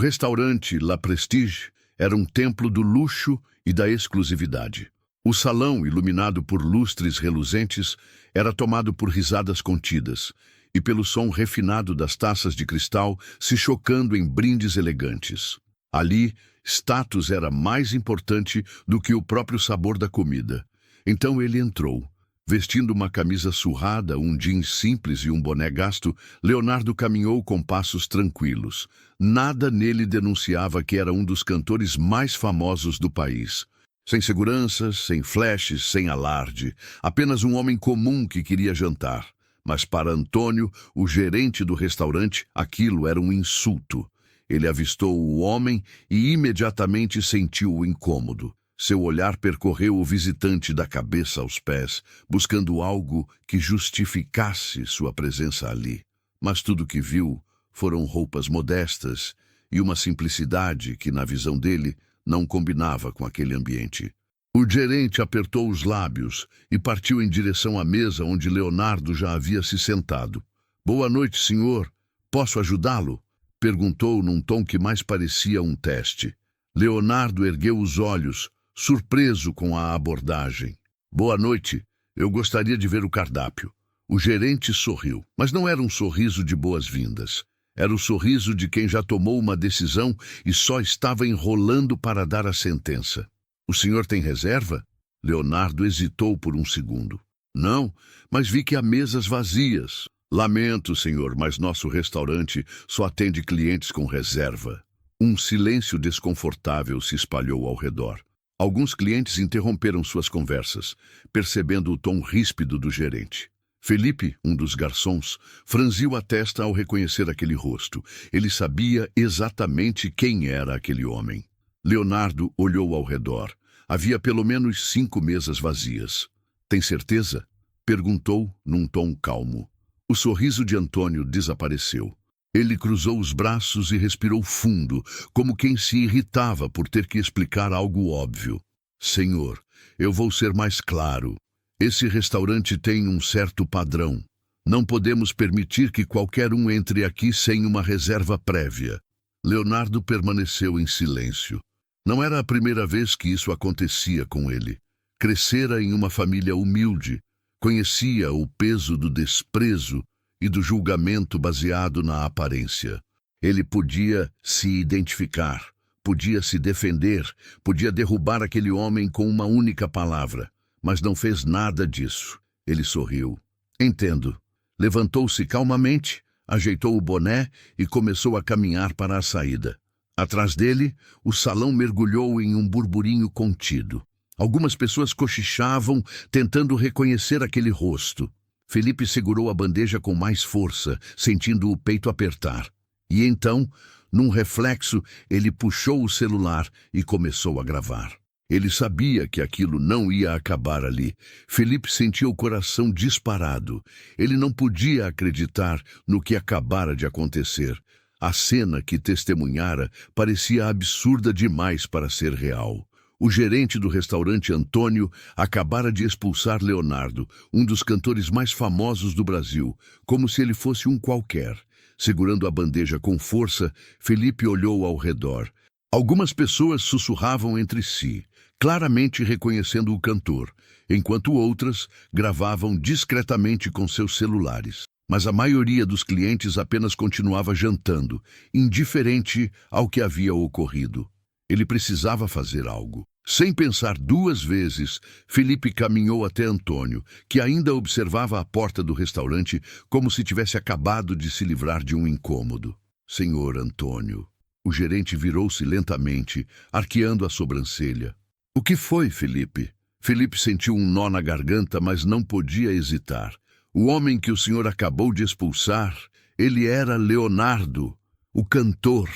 restaurante La Prestige era um templo do luxo e da exclusividade. O salão, iluminado por lustres reluzentes, era tomado por risadas contidas e pelo som refinado das taças de cristal se chocando em brindes elegantes. Ali, status era mais importante do que o próprio sabor da comida. Então ele entrou. Vestindo uma camisa surrada, um jeans simples e um boné gasto, Leonardo caminhou com passos tranquilos. Nada nele denunciava que era um dos cantores mais famosos do país. Sem seguranças, sem flashes, sem alarde. Apenas um homem comum que queria jantar. Mas para Antônio, o gerente do restaurante, aquilo era um insulto. Ele avistou o homem e imediatamente sentiu o incômodo. Seu olhar percorreu o visitante da cabeça aos pés, buscando algo que justificasse sua presença ali. Mas tudo que viu foram roupas modestas e uma simplicidade que, na visão dele, não combinava com aquele ambiente. O gerente apertou os lábios e partiu em direção à mesa onde Leonardo já havia se sentado. "Boa noite, senhor. Posso ajudá-lo?" perguntou num tom que mais parecia um teste. Leonardo ergueu os olhos, surpreso com a abordagem. "Boa noite. Eu gostaria de ver o cardápio." O gerente sorriu, mas não era um sorriso de boas-vindas. Era o sorriso de quem já tomou uma decisão e só estava enrolando para dar a sentença. "O senhor tem reserva?" Leonardo hesitou por um segundo. "Não, mas vi que há mesas vazias." "Lamento, senhor, mas nosso restaurante só atende clientes com reserva." Um silêncio desconfortável se espalhou ao redor. Alguns clientes interromperam suas conversas, percebendo o tom ríspido do gerente. Felipe, um dos garçons, franziu a testa ao reconhecer aquele rosto. Ele sabia exatamente quem era aquele homem. Leonardo olhou ao redor. Havia pelo menos 5 mesas vazias. "Tem certeza?" perguntou num tom calmo. O sorriso de Antônio desapareceu. Ele cruzou os braços e respirou fundo, como quem se irritava por ter que explicar algo óbvio. "Senhor, eu vou ser mais claro. Esse restaurante tem um certo padrão. Não podemos permitir que qualquer um entre aqui sem uma reserva prévia." Leonardo permaneceu em silêncio. Não era a primeira vez que isso acontecia com ele. Crescera em uma família humilde, conhecia o peso do desprezo e do julgamento baseado na aparência. Ele podia se identificar, podia se defender, podia derrubar aquele homem com uma única palavra, mas não fez nada disso. Ele sorriu. "Entendo." Levantou-se calmamente, ajeitou o boné e começou a caminhar para a saída. Atrás dele, o salão mergulhou em um burburinho contido. Algumas pessoas cochichavam, tentando reconhecer aquele rosto. Felipe segurou a bandeja com mais força, sentindo o peito apertar. E então, num reflexo, ele puxou o celular e começou a gravar. Ele sabia que aquilo não ia acabar ali. Felipe sentia o coração disparado. Ele não podia acreditar no que acabara de acontecer. A cena que testemunhara parecia absurda demais para ser real. O gerente do restaurante Antônio acabara de expulsar Leonardo, um dos cantores mais famosos do Brasil, como se ele fosse um qualquer. Segurando a bandeja com força, Felipe olhou ao redor. Algumas pessoas sussurravam entre si, claramente reconhecendo o cantor, enquanto outras gravavam discretamente com seus celulares. Mas a maioria dos clientes apenas continuava jantando, indiferente ao que havia ocorrido. Ele precisava fazer algo. Sem pensar 2 vezes, Felipe caminhou até Antônio, que ainda observava a porta do restaurante como se tivesse acabado de se livrar de um incômodo. "Senhor Antônio." O gerente virou-se lentamente, arqueando a sobrancelha. "O que foi, Felipe?" Felipe sentiu um nó na garganta, mas não podia hesitar. O homem que o senhor acabou de expulsar, ele era Leonardo, o cantor.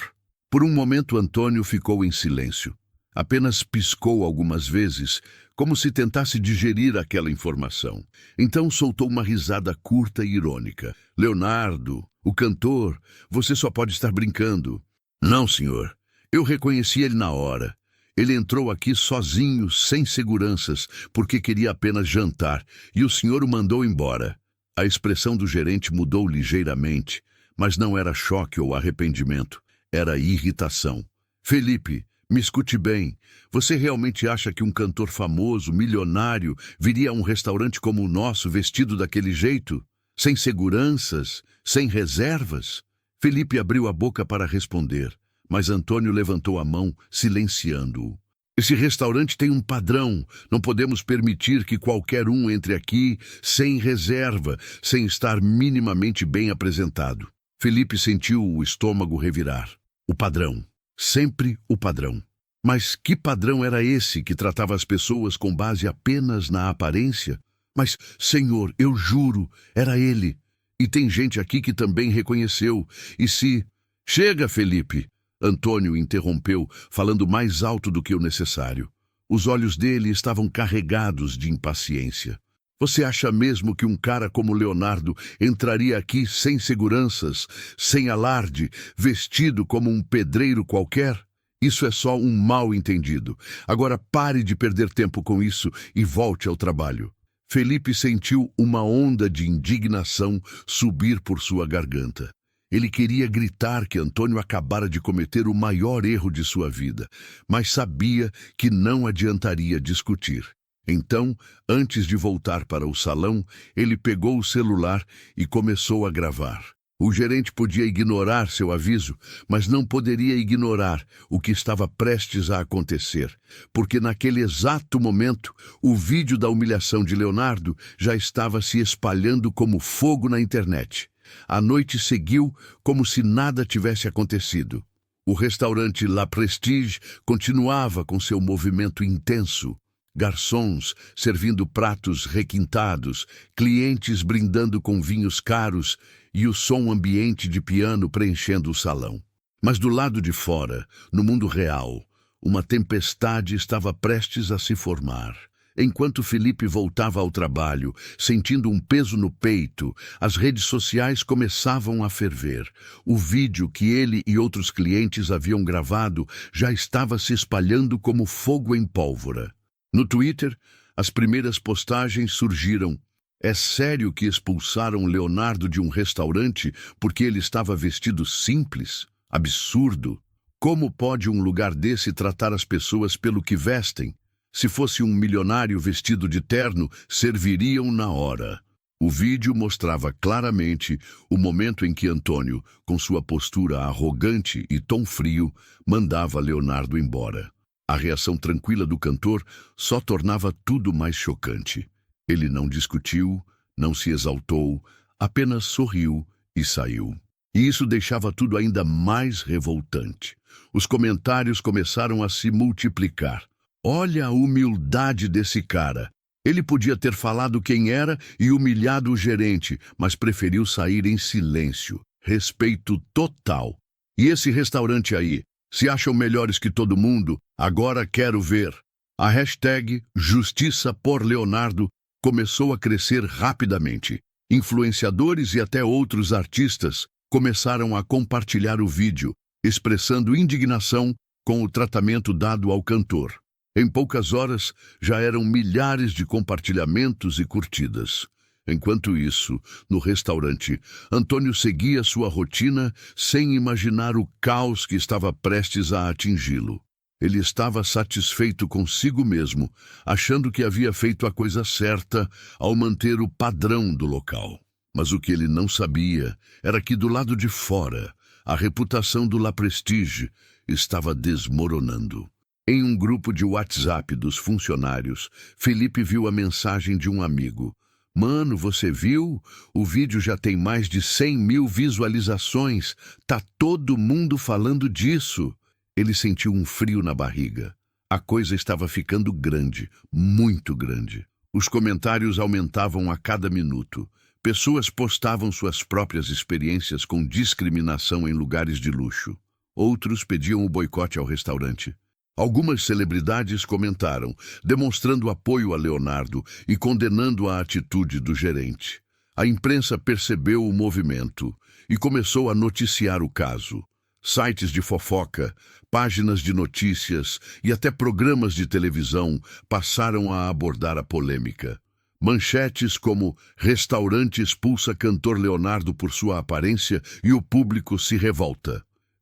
Por um momento, Antônio ficou em silêncio. Apenas piscou algumas vezes, como se tentasse digerir aquela informação. Então soltou uma risada curta e irônica. "Leonardo, o cantor, você só pode estar brincando." "Não, senhor. Eu reconheci ele na hora. Ele entrou aqui sozinho, sem seguranças, porque queria apenas jantar, e o senhor o mandou embora." A expressão do gerente mudou ligeiramente, mas não era choque ou arrependimento. era irritação. Felipe, me escute bem. Você realmente acha que um cantor famoso, milionário, viria a um restaurante como o nosso vestido daquele jeito? Sem seguranças? Sem reservas? Felipe abriu a boca para responder, mas Antônio levantou a mão, silenciando-o. Esse restaurante tem um padrão. Não podemos permitir que qualquer um entre aqui sem reserva, sem estar minimamente bem apresentado. Felipe sentiu o estômago revirar. O padrão. Sempre o padrão. Mas que padrão era esse que tratava as pessoas com base apenas na aparência? Mas, Senhor, eu juro, era ele. E tem gente aqui que também reconheceu. E se... Chega, Felipe! Antônio interrompeu, falando mais alto do que o necessário. Os olhos dele estavam carregados de impaciência. Você acha mesmo que um cara como Leonardo entraria aqui sem seguranças, sem alarde, vestido como um pedreiro qualquer? Isso é só um mal-entendido. Agora pare de perder tempo com isso e volte ao trabalho. Felipe sentiu uma onda de indignação subir por sua garganta. Ele queria gritar que Antônio acabara de cometer o maior erro de sua vida, mas sabia que não adiantaria discutir. Então, antes de voltar para o salão, ele pegou o celular e começou a gravar. O gerente podia ignorar seu aviso, mas não poderia ignorar o que estava prestes a acontecer, porque naquele exato momento, o vídeo da humilhação de Leonardo já estava se espalhando como fogo na internet. A noite seguiu como se nada tivesse acontecido. O restaurante La Prestige continuava com seu movimento intenso. Garçons servindo pratos requintados, clientes brindando com vinhos caros e o som ambiente de piano preenchendo o salão. Mas do lado de fora, no mundo real, uma tempestade estava prestes a se formar. Enquanto Felipe voltava ao trabalho, sentindo um peso no peito, as redes sociais começavam a ferver. O vídeo que ele e outros clientes haviam gravado já estava se espalhando como fogo em pólvora. No Twitter, as primeiras postagens surgiram. É sério que expulsaram Leonardo de um restaurante porque ele estava vestido simples? Absurdo! Como pode um lugar desse tratar as pessoas pelo que vestem? Se fosse um milionário vestido de terno, serviriam na hora. O vídeo mostrava claramente o momento em que Antônio, com sua postura arrogante e tom frio, mandava Leonardo embora. A reação tranquila do cantor só tornava tudo mais chocante. Ele não discutiu, não se exaltou, apenas sorriu e saiu. E isso deixava tudo ainda mais revoltante. Os comentários começaram a se multiplicar. Olha a humildade desse cara. Ele podia ter falado quem era e humilhado o gerente, mas preferiu sair em silêncio. Respeito total. E esse restaurante aí? Se acham melhores que todo mundo? Agora quero ver. A hashtag Justiça por Leonardo começou a crescer rapidamente. Influenciadores e até outros artistas começaram a compartilhar o vídeo, expressando indignação com o tratamento dado ao cantor. Em poucas horas, já eram milhares de compartilhamentos e curtidas. Enquanto isso, no restaurante, Antônio seguia sua rotina sem imaginar o caos que estava prestes a atingi-lo. Ele estava satisfeito consigo mesmo, achando que havia feito a coisa certa ao manter o padrão do local. Mas o que ele não sabia era que do lado de fora, a reputação do La Prestige estava desmoronando. Em um grupo de WhatsApp dos funcionários, Felipe viu a mensagem de um amigo. Mano, você viu? O vídeo já tem mais de 100 mil visualizações. Tá todo mundo falando disso. Ele sentiu um frio na barriga. A coisa estava ficando grande, muito grande. Os comentários aumentavam a cada minuto. Pessoas postavam suas próprias experiências com discriminação em lugares de luxo. Outros pediam o boicote ao restaurante. Algumas celebridades comentaram, demonstrando apoio a Leonardo e condenando a atitude do gerente. A imprensa percebeu o movimento e começou a noticiar o caso. Sites de fofoca, páginas de notícias e até programas de televisão passaram a abordar a polêmica. Manchetes como "Restaurante expulsa cantor Leonardo por sua aparência e o público se revolta".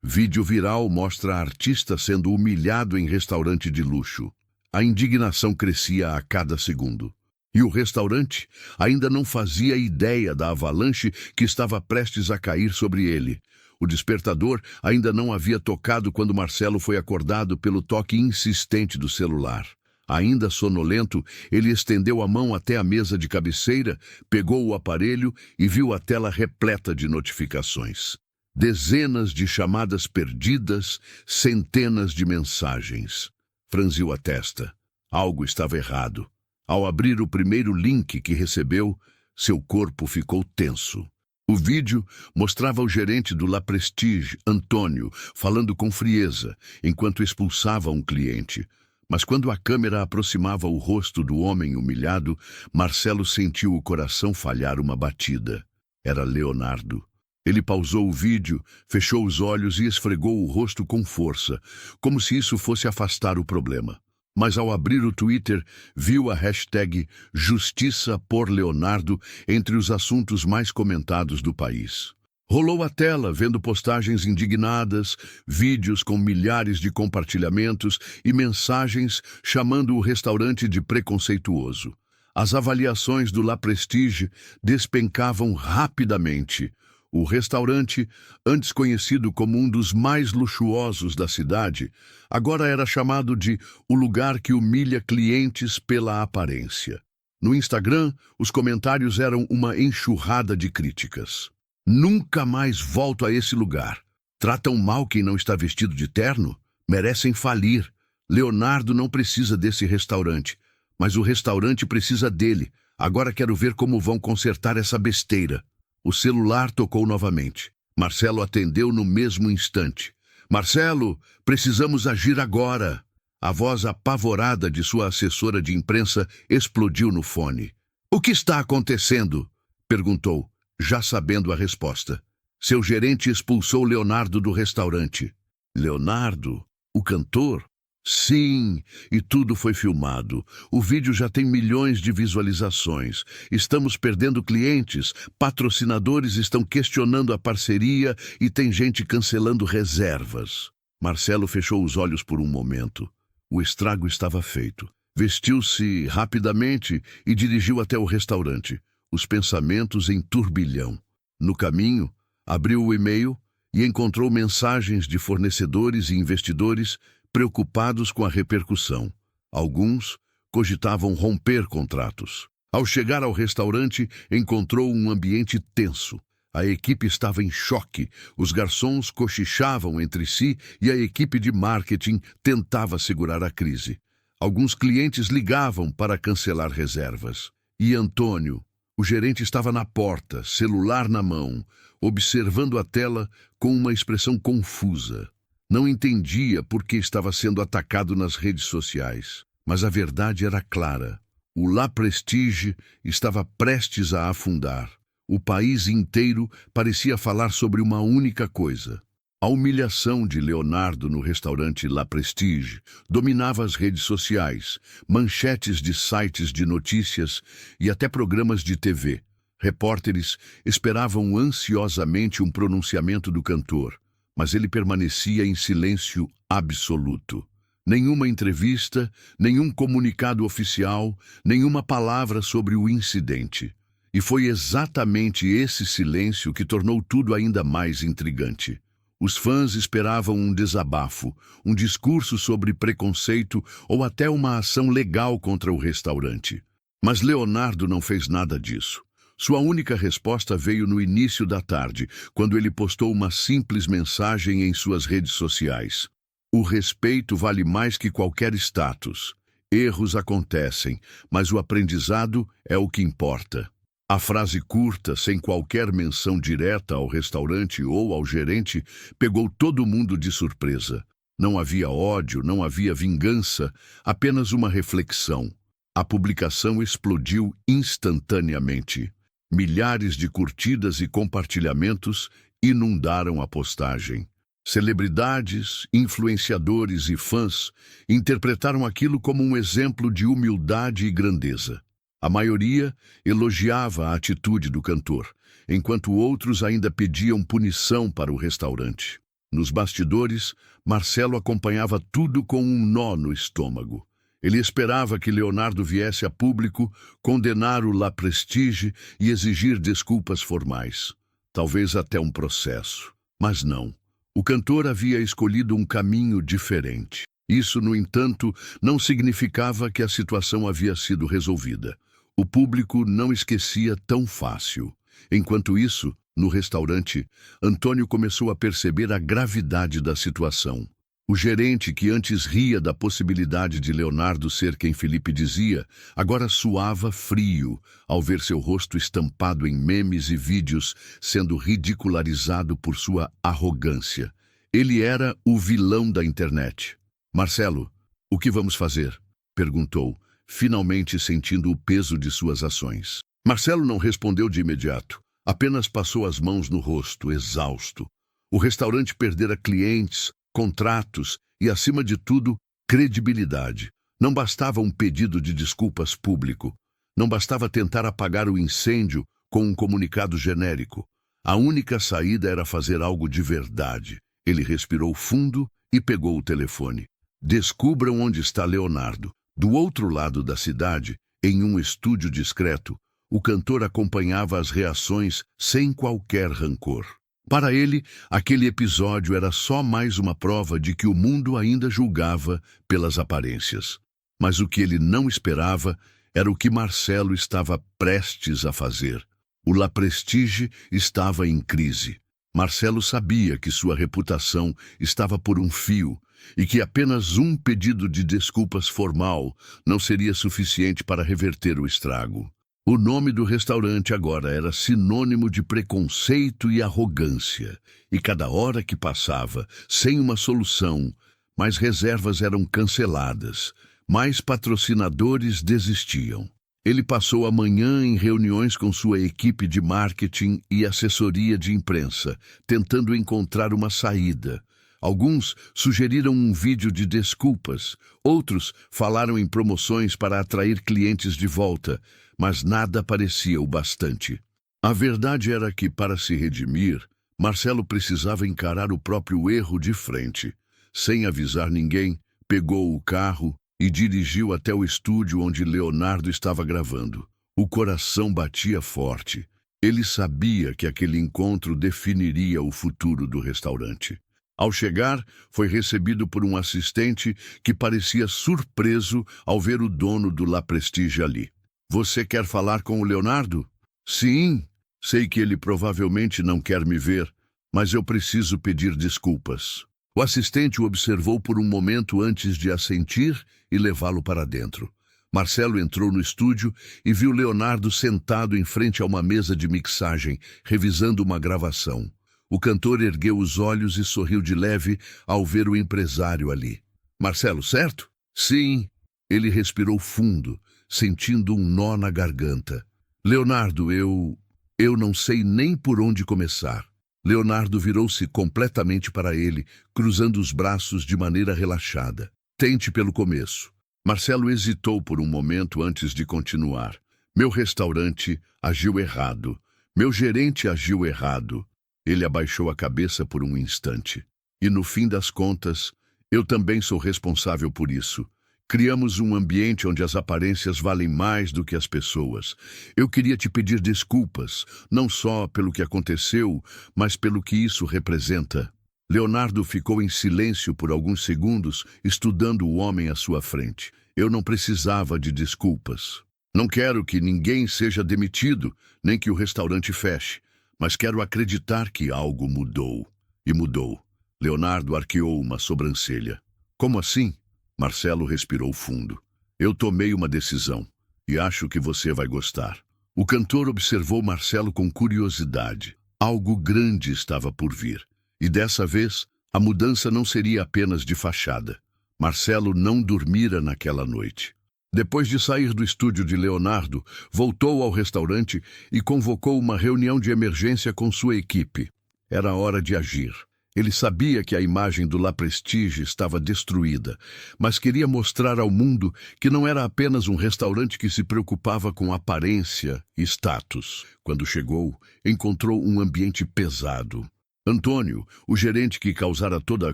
Vídeo viral mostra artista sendo humilhado em restaurante de luxo. A indignação crescia a cada segundo. E o restaurante ainda não fazia ideia da avalanche que estava prestes a cair sobre ele. O despertador ainda não havia tocado quando Marcelo foi acordado pelo toque insistente do celular. Ainda sonolento, ele estendeu a mão até a mesa de cabeceira, pegou o aparelho e viu a tela repleta de notificações. Dezenas de chamadas perdidas, centenas de mensagens. Franziu a testa. Algo estava errado. Ao abrir o primeiro link que recebeu, seu corpo ficou tenso. O vídeo mostrava o gerente do La Prestige, Antônio, falando com frieza, enquanto expulsava um cliente. Mas quando a câmera aproximava o rosto do homem humilhado, Marcelo sentiu o coração falhar uma batida. Era Leonardo. Ele pausou o vídeo, fechou os olhos e esfregou o rosto com força, como se isso fosse afastar o problema. Mas ao abrir o Twitter, viu a hashtag Justiça por Leonardo entre os assuntos mais comentados do país. Rolou a tela, vendo postagens indignadas, vídeos com milhares de compartilhamentos e mensagens chamando o restaurante de preconceituoso. As avaliações do La Prestige despencavam rapidamente. O restaurante, antes conhecido como um dos mais luxuosos da cidade, agora era chamado de o lugar que humilha clientes pela aparência. No Instagram, os comentários eram uma enxurrada de críticas. Nunca mais volto a esse lugar. Tratam mal quem não está vestido de terno? Merecem falir. Leonardo não precisa desse restaurante, mas o restaurante precisa dele. Agora quero ver como vão consertar essa besteira. O celular tocou novamente. Marcelo atendeu no mesmo instante. Marcelo, precisamos agir agora. A voz apavorada de sua assessora de imprensa explodiu no fone. O que está acontecendo? Perguntou, já sabendo a resposta. Seu gerente expulsou Leonardo do restaurante. Leonardo? O cantor? Sim, e tudo foi filmado. O vídeo já tem milhões de visualizações. Estamos perdendo clientes, patrocinadores estão questionando a parceria e tem gente cancelando reservas. Marcelo fechou os olhos por um momento. O estrago estava feito. Vestiu-se rapidamente e dirigiu até o restaurante, os pensamentos em turbilhão. No caminho, abriu o e-mail e encontrou mensagens de fornecedores e investidores preocupados com a repercussão. Alguns cogitavam romper contratos. Ao chegar ao restaurante, encontrou um ambiente tenso. A equipe estava em choque, os garçons cochichavam entre si e a equipe de marketing tentava segurar a crise. Alguns clientes ligavam para cancelar reservas. E Antônio, o gerente, estava na porta, celular na mão, observando a tela com uma expressão confusa. Não entendia por que estava sendo atacado nas redes sociais, mas a verdade era clara. O La Prestige estava prestes a afundar. O país inteiro parecia falar sobre uma única coisa. A humilhação de Leonardo no restaurante La Prestige dominava as redes sociais, manchetes de sites de notícias e até programas de TV. Repórteres esperavam ansiosamente um pronunciamento do cantor, mas ele permanecia em silêncio absoluto. Nenhuma entrevista, nenhum comunicado oficial, nenhuma palavra sobre o incidente. E foi exatamente esse silêncio que tornou tudo ainda mais intrigante. Os fãs esperavam um desabafo, um discurso sobre preconceito ou até uma ação legal contra o restaurante. Mas Leonardo não fez nada disso. Sua única resposta veio no início da tarde, quando ele postou uma simples mensagem em suas redes sociais. O respeito vale mais que qualquer status. Erros acontecem, mas o aprendizado é o que importa. A frase curta, sem qualquer menção direta ao restaurante ou ao gerente, pegou todo mundo de surpresa. Não havia ódio, não havia vingança, apenas uma reflexão. A publicação explodiu instantaneamente. Milhares de curtidas e compartilhamentos inundaram a postagem. Celebridades, influenciadores e fãs interpretaram aquilo como um exemplo de humildade e grandeza. A maioria elogiava a atitude do cantor, enquanto outros ainda pediam punição para o restaurante. Nos bastidores, Marcelo acompanhava tudo com um nó no estômago. Ele esperava que Leonardo viesse a público condenar o La Prestige e exigir desculpas formais. Talvez até um processo. Mas não. O cantor havia escolhido um caminho diferente. Isso, no entanto, não significava que a situação havia sido resolvida. O público não esquecia tão fácil. Enquanto isso, no restaurante, Antônio começou a perceber a gravidade da situação. O gerente, que antes ria da possibilidade de Leonardo ser quem Felipe dizia, agora suava frio ao ver seu rosto estampado em memes e vídeos sendo ridicularizado por sua arrogância. Ele era o vilão da internet. "Marcelo, o que vamos fazer?" perguntou, finalmente sentindo o peso de suas ações. Marcelo não respondeu de imediato, apenas passou as mãos no rosto, exausto. O restaurante perdera clientes, contratos e, acima de tudo, credibilidade. Não bastava um pedido de desculpas público. Não bastava tentar apagar o incêndio com um comunicado genérico. A única saída era fazer algo de verdade. Ele respirou fundo e pegou o telefone. Descubram onde está Leonardo. Do outro lado da cidade, em um estúdio discreto, o cantor acompanhava as reações sem qualquer rancor. Para ele, aquele episódio era só mais uma prova de que o mundo ainda julgava pelas aparências. Mas o que ele não esperava era o que Marcelo estava prestes a fazer. O La Prestige estava em crise. Marcelo sabia que sua reputação estava por um fio e que apenas um pedido de desculpas formal não seria suficiente para reverter o estrago. O nome do restaurante agora era sinônimo de preconceito e arrogância, e cada hora que passava, sem uma solução, mais reservas eram canceladas, mais patrocinadores desistiam. Ele passou a manhã em reuniões com sua equipe de marketing e assessoria de imprensa, tentando encontrar uma saída. Alguns sugeriram um vídeo de desculpas, outros falaram em promoções para atrair clientes de volta, mas nada parecia o bastante. A verdade era que, para se redimir, Marcelo precisava encarar o próprio erro de frente. Sem avisar ninguém, pegou o carro e dirigiu até o estúdio onde Leonardo estava gravando. O coração batia forte. Ele sabia que aquele encontro definiria o futuro do restaurante. Ao chegar, foi recebido por um assistente que parecia surpreso ao ver o dono do La Prestige ali. "Você quer falar com o Leonardo?" "Sim, sei que ele provavelmente não quer me ver, mas eu preciso pedir desculpas." O assistente o observou por um momento antes de assentir e levá-lo para dentro. Marcelo entrou no estúdio e viu Leonardo sentado em frente a uma mesa de mixagem, revisando uma gravação. O cantor ergueu os olhos e sorriu de leve ao ver o empresário ali. "Marcelo, certo?" "Sim." Ele respirou fundo, sentindo um nó na garganta. "Leonardo, eu não sei nem por onde começar." Leonardo virou-se completamente para ele, cruzando os braços de maneira relaxada. "Tente pelo começo." Marcelo hesitou por um momento antes de continuar. "Meu restaurante agiu errado. Meu gerente agiu errado." Ele abaixou a cabeça por um instante. "E no fim das contas, eu também sou responsável por isso. Criamos um ambiente onde as aparências valem mais do que as pessoas. Eu queria te pedir desculpas, não só pelo que aconteceu, mas pelo que isso representa." Leonardo ficou em silêncio por alguns segundos, estudando o homem à sua frente. "Eu não precisava de desculpas. Não quero que ninguém seja demitido, nem que o restaurante feche. Mas quero acreditar que algo mudou." E mudou. Leonardo arqueou uma sobrancelha. "Como assim?" Marcelo respirou fundo. "Eu tomei uma decisão, e acho que você vai gostar." O cantor observou Marcelo com curiosidade. Algo grande estava por vir. E dessa vez, a mudança não seria apenas de fachada. Marcelo não dormira naquela noite. Depois de sair do estúdio de Leonardo, voltou ao restaurante e convocou uma reunião de emergência com sua equipe. Era hora de agir. Ele sabia que a imagem do La Prestige estava destruída, mas queria mostrar ao mundo que não era apenas um restaurante que se preocupava com aparência e status. Quando chegou, encontrou um ambiente pesado. Antônio, o gerente que causara toda a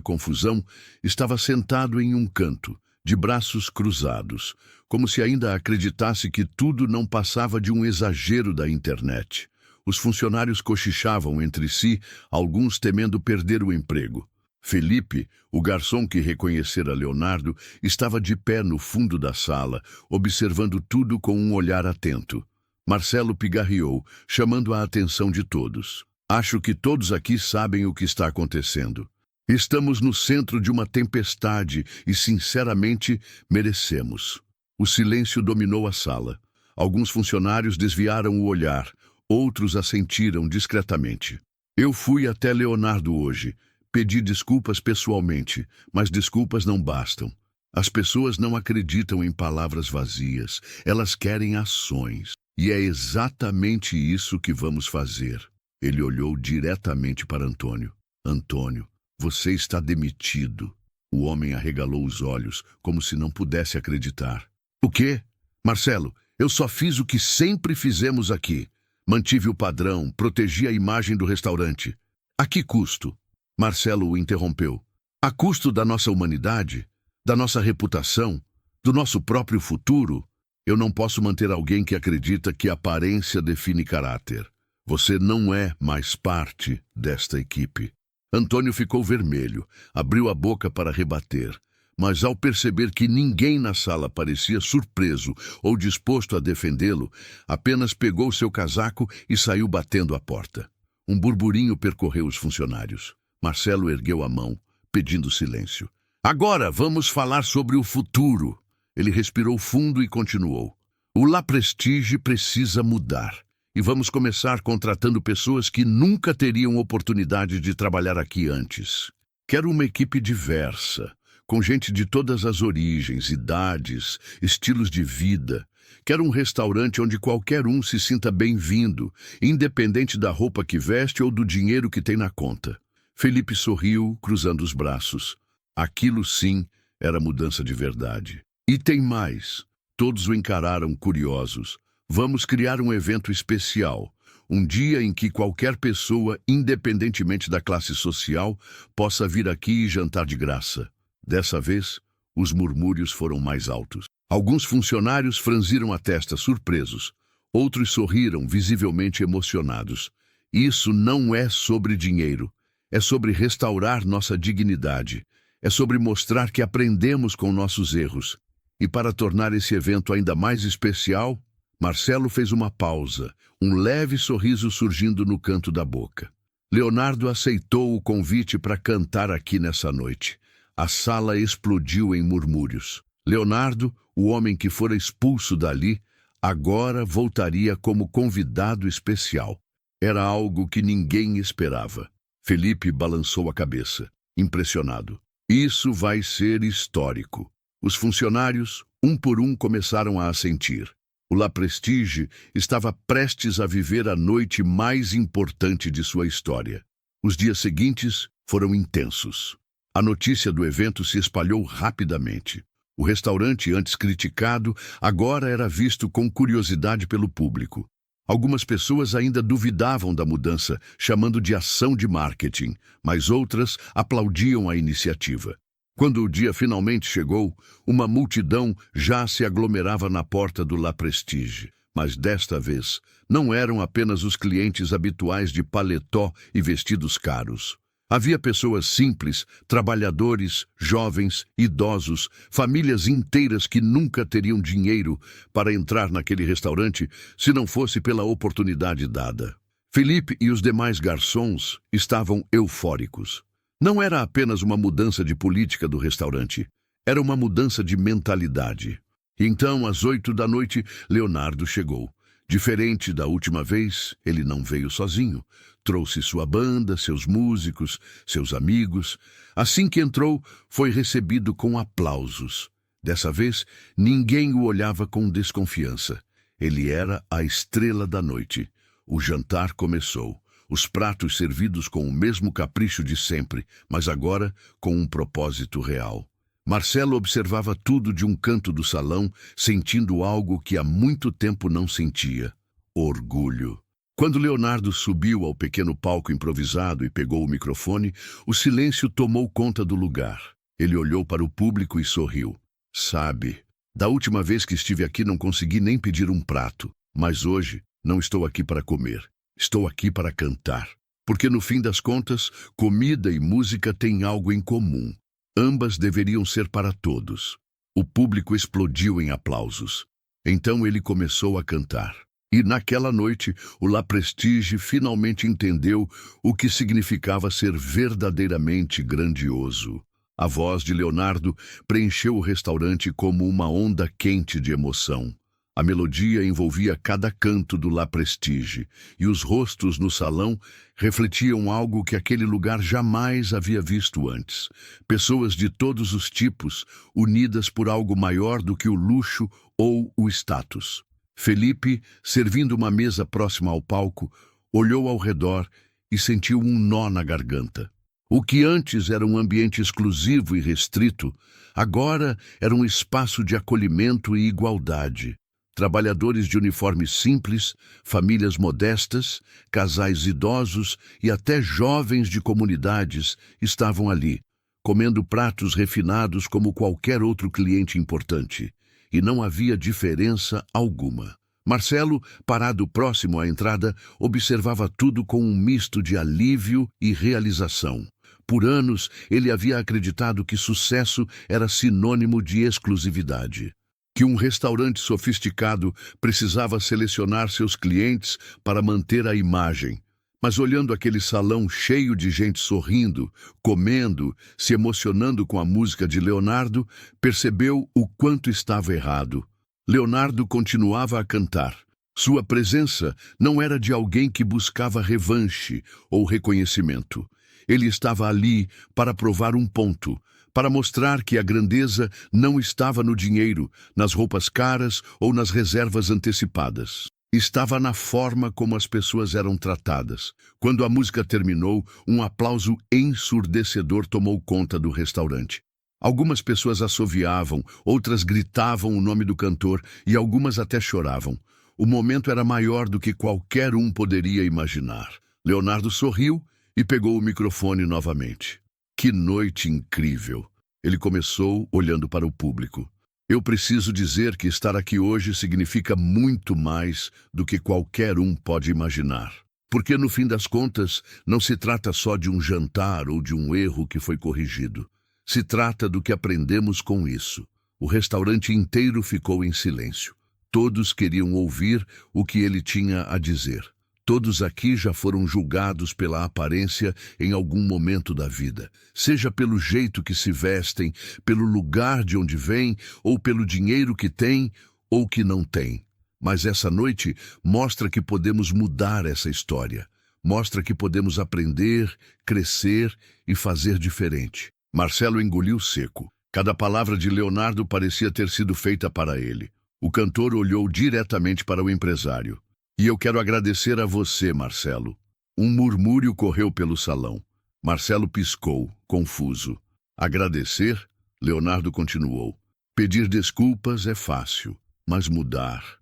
confusão, estava sentado em um canto, de braços cruzados, como se ainda acreditasse que tudo não passava de um exagero da internet. Os funcionários cochichavam entre si, alguns temendo perder o emprego. Felipe, o garçom que reconhecera Leonardo, estava de pé no fundo da sala, observando tudo com um olhar atento. Marcelo pigarreou, chamando a atenção de todos. Acho que todos aqui sabem o que está acontecendo. Estamos no centro de uma tempestade e, sinceramente, merecemos. O silêncio dominou a sala. Alguns funcionários desviaram o olhar, outros assentiram discretamente. Eu fui até Leonardo hoje. Pedi desculpas pessoalmente, mas desculpas não bastam. As pessoas não acreditam em palavras vazias, elas querem ações. E é exatamente isso que vamos fazer. Ele olhou diretamente para Antônio. Antônio, você está demitido. O homem arregalou os olhos, como se não pudesse acreditar. O quê? Marcelo, eu só fiz o que sempre fizemos aqui. Mantive o padrão, protegi a imagem do restaurante. A que custo? Marcelo o interrompeu. A custo da nossa humanidade, da nossa reputação, do nosso próprio futuro? Eu não posso manter alguém que acredita que aparência define caráter. Você não é mais parte desta equipe. Antônio ficou vermelho, abriu a boca para rebater, mas ao perceber que ninguém na sala parecia surpreso ou disposto a defendê-lo, apenas pegou seu casaco e saiu batendo a porta. Um burburinho percorreu os funcionários. Marcelo ergueu a mão, pedindo silêncio. Agora vamos falar sobre o futuro. Ele respirou fundo e continuou. O La Prestige precisa mudar. E vamos começar contratando pessoas que nunca teriam oportunidade de trabalhar aqui antes. Quero uma equipe diversa, com gente de todas as origens, idades, estilos de vida. Quero um restaurante onde qualquer um se sinta bem-vindo, independente da roupa que veste ou do dinheiro que tem na conta. Felipe sorriu, cruzando os braços. Aquilo sim era mudança de verdade. E tem mais. Todos o encararam curiosos. Vamos criar um evento especial. Um dia em que qualquer pessoa, independentemente da classe social, possa vir aqui e jantar de graça. Dessa vez, os murmúrios foram mais altos. Alguns funcionários franziram a testa surpresos. Outros sorriram, visivelmente emocionados. Isso não é sobre dinheiro. É sobre restaurar nossa dignidade. É sobre mostrar que aprendemos com nossos erros. E para tornar esse evento ainda mais especial, Marcelo fez uma pausa, um leve sorriso surgindo no canto da boca. Leonardo aceitou o convite para cantar aqui nessa noite. A sala explodiu em murmúrios. Leonardo, o homem que fora expulso dali, agora voltaria como convidado especial. Era algo que ninguém esperava. Felipe balançou a cabeça, impressionado. Isso vai ser histórico. Os funcionários, um por um, começaram a assentir. O La Prestige estava prestes a viver a noite mais importante de sua história. Os dias seguintes foram intensos. A notícia do evento se espalhou rapidamente. O restaurante, antes criticado, agora era visto com curiosidade pelo público. Algumas pessoas ainda duvidavam da mudança, chamando de ação de marketing, mas outras aplaudiam a iniciativa. Quando o dia finalmente chegou, uma multidão já se aglomerava na porta do La Prestige. Mas desta vez, não eram apenas os clientes habituais de paletó e vestidos caros. Havia pessoas simples, trabalhadores, jovens, idosos, famílias inteiras que nunca teriam dinheiro para entrar naquele restaurante se não fosse pela oportunidade dada. Felipe e os demais garçons estavam eufóricos. Não era apenas uma mudança de política do restaurante, era uma mudança de mentalidade. Então, às 20h, Leonardo chegou. Diferente da última vez, ele não veio sozinho. Trouxe sua banda, seus músicos, seus amigos. Assim que entrou, foi recebido com aplausos. Dessa vez, ninguém o olhava com desconfiança. Ele era a estrela da noite. O jantar começou. Os pratos servidos com o mesmo capricho de sempre, mas agora com um propósito real. Marcelo observava tudo de um canto do salão, sentindo algo que há muito tempo não sentia: orgulho. Quando Leonardo subiu ao pequeno palco improvisado e pegou o microfone, o silêncio tomou conta do lugar. Ele olhou para o público e sorriu. Sabe, da última vez que estive aqui não consegui nem pedir um prato, mas hoje não estou aqui para comer, estou aqui para cantar. Porque no fim das contas, comida e música têm algo em comum. Ambas deveriam ser para todos. O público explodiu em aplausos. Então ele começou a cantar. E naquela noite, o La Prestige finalmente entendeu o que significava ser verdadeiramente grandioso. A voz de Leonardo preencheu o restaurante como uma onda quente de emoção. A melodia envolvia cada canto do La Prestige, e os rostos no salão refletiam algo que aquele lugar jamais havia visto antes. Pessoas de todos os tipos, unidas por algo maior do que o luxo ou o status. Felipe, servindo uma mesa próxima ao palco, olhou ao redor e sentiu um nó na garganta. O que antes era um ambiente exclusivo e restrito, agora era um espaço de acolhimento e igualdade. Trabalhadores de uniformes simples, famílias modestas, casais idosos e até jovens de comunidades estavam ali, comendo pratos refinados como qualquer outro cliente importante. E não havia diferença alguma. Marcelo, parado próximo à entrada, observava tudo com um misto de alívio e realização. Por anos, ele havia acreditado que sucesso era sinônimo de exclusividade. Que um restaurante sofisticado precisava selecionar seus clientes para manter a imagem. Mas olhando aquele salão cheio de gente sorrindo, comendo, se emocionando com a música de Leonardo, percebeu o quanto estava errado. Leonardo continuava a cantar. Sua presença não era de alguém que buscava revanche ou reconhecimento. Ele estava ali para provar um ponto, para mostrar que a grandeza não estava no dinheiro, nas roupas caras ou nas reservas antecipadas. Estava na forma como as pessoas eram tratadas. Quando a música terminou, um aplauso ensurdecedor tomou conta do restaurante. Algumas pessoas assoviavam, outras gritavam o nome do cantor e algumas até choravam. O momento era maior do que qualquer um poderia imaginar. Leonardo sorriu e pegou o microfone novamente. Que noite incrível! Ele começou olhando para o público. Eu preciso dizer que estar aqui hoje significa muito mais do que qualquer um pode imaginar. Porque, no fim das contas, não se trata só de um jantar ou de um erro que foi corrigido. Se trata do que aprendemos com isso. O restaurante inteiro ficou em silêncio. Todos queriam ouvir o que ele tinha a dizer. Todos aqui já foram julgados pela aparência em algum momento da vida, seja pelo jeito que se vestem, pelo lugar de onde vêm, ou pelo dinheiro que têm ou que não têm. Mas essa noite mostra que podemos mudar essa história. Mostra que podemos aprender, crescer e fazer diferente. Marcelo engoliu seco. Cada palavra de Leonardo parecia ter sido feita para ele. O cantor olhou diretamente para o empresário. E eu quero agradecer a você, Marcelo. Um murmúrio correu pelo salão. Marcelo piscou, confuso. Agradecer? Leonardo continuou. Pedir desculpas é fácil, mas mudar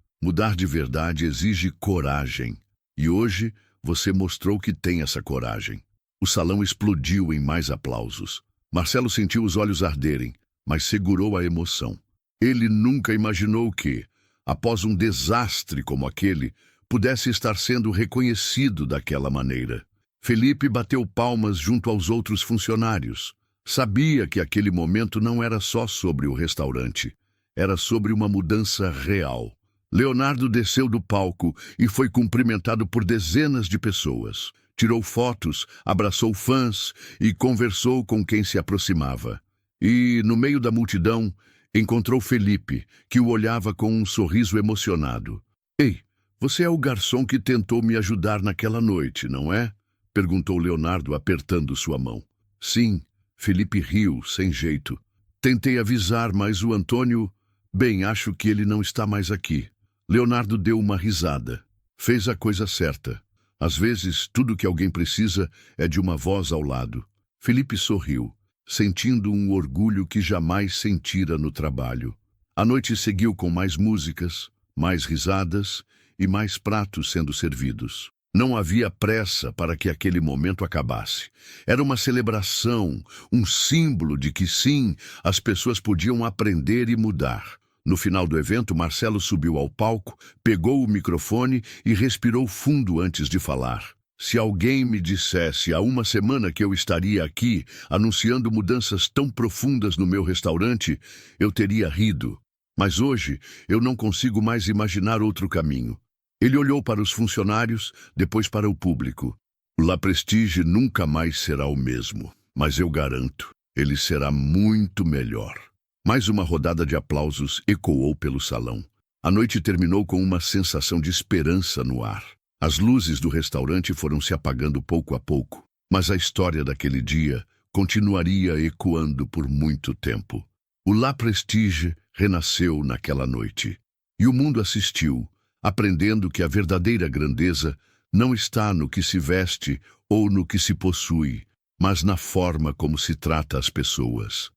de verdade exige coragem. E hoje você mostrou que tem essa coragem. O salão explodiu em mais aplausos. Marcelo sentiu os olhos arderem, mas segurou a emoção. Ele nunca imaginou que, após um desastre como aquele, pudesse estar sendo reconhecido daquela maneira. Felipe bateu palmas junto aos outros funcionários. Sabia que aquele momento não era só sobre o restaurante. Era sobre uma mudança real. Leonardo desceu do palco e foi cumprimentado por dezenas de pessoas. Tirou fotos, abraçou fãs e conversou com quem se aproximava. E, no meio da multidão, encontrou Felipe, que o olhava com um sorriso emocionado. Ei, você é o garçom que tentou me ajudar naquela noite, não é? Perguntou Leonardo, apertando sua mão. Sim, Felipe riu, sem jeito. Tentei avisar, mas o Antônio... Bem, acho que ele não está mais aqui. Leonardo deu uma risada. Fez a coisa certa. Às vezes, tudo que alguém precisa é de uma voz ao lado. Felipe sorriu, sentindo um orgulho que jamais sentira no trabalho. A noite seguiu com mais músicas, mais risadas e mais pratos sendo servidos. Não havia pressa para que aquele momento acabasse. Era uma celebração, um símbolo de que sim, as pessoas podiam aprender e mudar. No final do evento, Marcelo subiu ao palco, pegou o microfone e respirou fundo antes de falar. Se alguém me dissesse há uma semana que eu estaria aqui anunciando mudanças tão profundas no meu restaurante, eu teria rido. Mas hoje eu não consigo mais imaginar outro caminho. Ele olhou para os funcionários, depois para o público. O La Prestige nunca mais será o mesmo, mas eu garanto, ele será muito melhor. Mais uma rodada de aplausos ecoou pelo salão. A noite terminou com uma sensação de esperança no ar. As luzes do restaurante foram se apagando pouco a pouco, mas a história daquele dia continuaria ecoando por muito tempo. O La Prestige renasceu naquela noite, e o mundo assistiu, aprendendo que a verdadeira grandeza não está no que se veste ou no que se possui, mas na forma como se trata as pessoas.